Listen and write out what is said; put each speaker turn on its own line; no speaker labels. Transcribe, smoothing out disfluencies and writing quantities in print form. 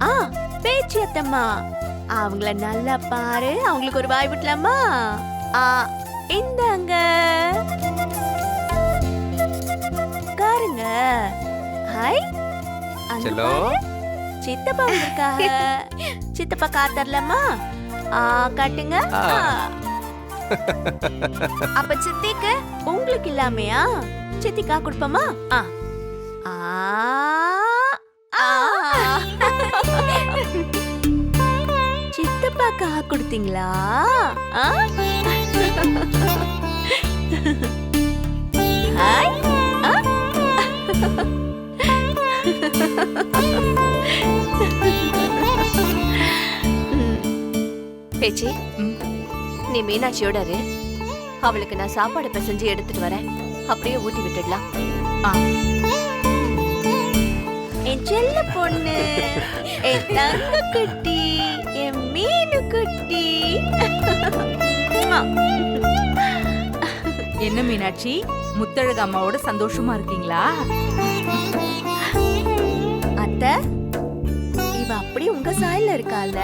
ஆ பேச்சி அத்தம்மா, அவங்கள நல்லா பாரு. அவங்களுக்கு ஒரு வாய் விட்டலாமா? இந்தாங்க காருங்க. Hi
Cello.
சித்தப்பா வந்திருக்காங்க. சித்தப்பா காத்தரலாமா? காட்டுங்க. அப்ப சித்திக்கு உங்களுக்கு இல்லாமையா? சித்திக்கா கொடுப்போமா? சித்தப்பா கா கொடுத்தீங்களா? ஹாய்.
பேச்சி, நீ மீனாட்சியோட இரு. அவளுக்கு நான் சாப்பாடு பிசைஞ்சு எடுத்துட்டு வரேன். அப்படியே ஊட்டி விட்டுடலாம்.
என் செல்ல பொண்ணு, என் தங்க குட்டி, என் மீனு குட்டி.
என்ன மீனாட்சி, முத்தழகு அம்மாவோட சந்தோஷமா இருக்கீங்களா?
அத்தை, இவ அப்படி உங்க சாயல்ல இருக்கால?